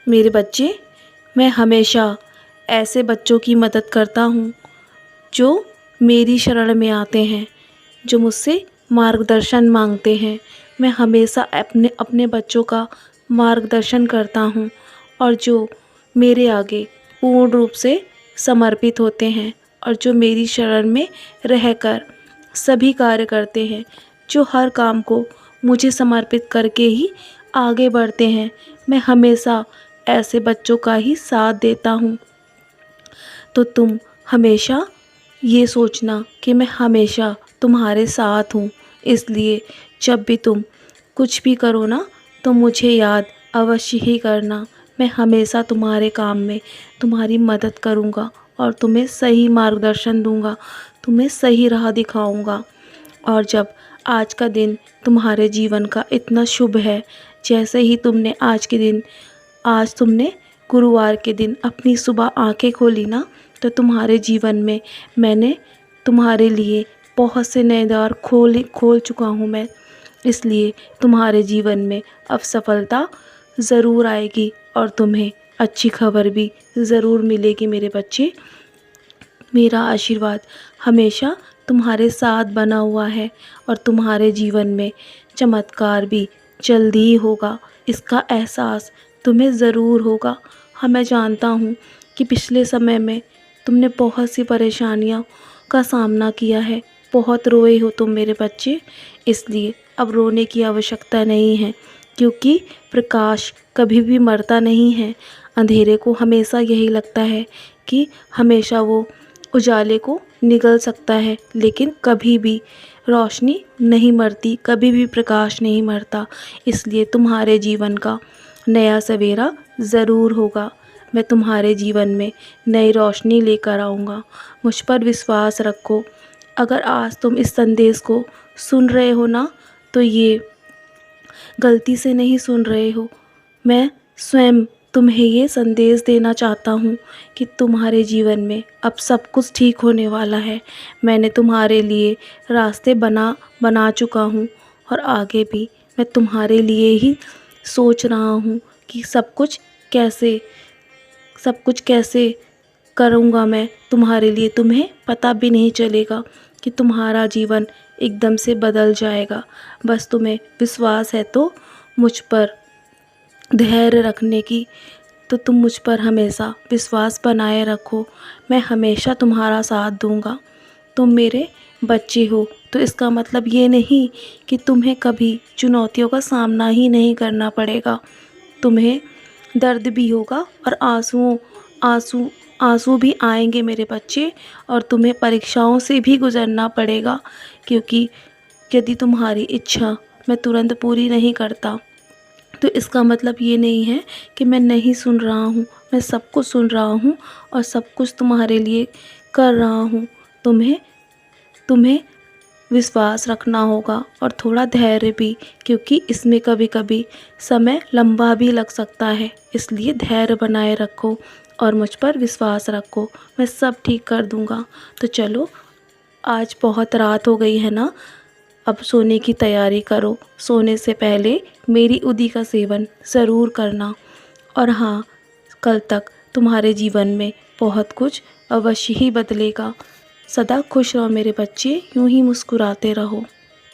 मेरे बच्चे, मैं हमेशा ऐसे बच्चों की मदद करता हूँ जो मेरी शरण में आते हैं, जो मुझसे मार्गदर्शन मांगते हैं। मैं हमेशा अपने अपने बच्चों का मार्गदर्शन करता हूँ और जो मेरे आगे पूर्ण रूप से समर्पित होते हैं और जो मेरी शरण में रहकर सभी कार्य करते हैं, जो हर काम को मुझे समर्पित करके ही आगे बढ़ते हैं। मैं हमेशा ऐसे बच्चों का ही साथ देता हूँ। तो तुम हमेशा ये सोचना कि मैं हमेशा तुम्हारे साथ हूँ। इसलिए जब भी तुम कुछ भी करो ना, तो मुझे याद अवश्य ही करना। मैं हमेशा तुम्हारे काम में तुम्हारी मदद करूँगा और तुम्हें सही मार्गदर्शन दूँगा, तुम्हें सही राह दिखाऊँगा। और जब आज का दिन तुम्हारे जीवन का इतना शुभ है, जैसे ही तुमने आज तुमने गुरुवार के दिन अपनी सुबह आंखें खोली ना, तो तुम्हारे जीवन में मैंने तुम्हारे लिए बहुत से नए द्वार खोल चुका हूँ मैं। इसलिए तुम्हारे जीवन में अब सफलता ज़रूर आएगी और तुम्हें अच्छी खबर भी ज़रूर मिलेगी मेरे बच्चे। मेरा आशीर्वाद हमेशा तुम्हारे साथ बना हुआ है और तुम्हारे जीवन में चमत्कार भी जल्दी ही होगा, इसका एहसास तुम्हें ज़रूर होगा। हाँ, मैं जानता हूँ कि पिछले समय में तुमने बहुत सी परेशानियों का सामना किया है, बहुत रोए हो तुम मेरे बच्चे। इसलिए अब रोने की आवश्यकता नहीं है, क्योंकि प्रकाश कभी भी मरता नहीं है। अंधेरे को हमेशा यही लगता है कि हमेशा वो उजाले को निगल सकता है, लेकिन कभी भी रोशनी नहीं मरती, कभी भी प्रकाश नहीं मरता। इसलिए तुम्हारे जीवन का नया सवेरा ज़रूर होगा। मैं तुम्हारे जीवन में नई रोशनी लेकर आऊँगा। मुझ पर विश्वास रखो। अगर आज तुम इस संदेश को सुन रहे हो ना, तो ये गलती से नहीं सुन रहे हो। मैं स्वयं तुम्हें ये संदेश देना चाहता हूँ कि तुम्हारे जीवन में अब सब कुछ ठीक होने वाला है। मैंने तुम्हारे लिए रास्ते बना चुका हूँ और आगे भी मैं तुम्हारे लिए ही सोच रहा हूँ कि सब कुछ कैसे करूँगा मैं तुम्हारे लिए। तुम्हें पता भी नहीं चलेगा कि तुम्हारा जीवन एकदम से बदल जाएगा। बस तुम्हें विश्वास है तो मुझ पर धैर्य रखने की, तो तुम मुझ पर हमेशा विश्वास बनाए रखो। मैं हमेशा तुम्हारा साथ दूंगा। तुम मेरे बच्चे हो, तो इसका मतलब ये नहीं कि तुम्हें कभी चुनौतियों का सामना ही नहीं करना पड़ेगा। तुम्हें दर्द भी होगा और आंसू आंसू भी आएंगे मेरे बच्चे, और तुम्हें परीक्षाओं से भी गुजरना पड़ेगा। क्योंकि यदि तुम्हारी इच्छा मैं तुरंत पूरी नहीं करता, तो इसका मतलब ये नहीं है कि मैं नहीं सुन रहा हूँ। मैं सब कुछ सुन रहा हूँ और सब कुछ तुम्हारे लिए कर रहा हूँ। तुम्हें विश्वास रखना होगा और थोड़ा धैर्य भी, क्योंकि इसमें कभी कभी समय लंबा भी लग सकता है। इसलिए धैर्य बनाए रखो और मुझ पर विश्वास रखो। मैं सब ठीक कर दूँगा। तो चलो, आज बहुत रात हो गई है ना, अब सोने की तैयारी करो। सोने से पहले मेरी उदी का सेवन ज़रूर करना। और हाँ, कल तक तुम्हारे जीवन में बहुत कुछ अवश्य ही बदलेगा। सदा खुश रहो मेरे बच्चे, यूं ही मुस्कुराते रहो।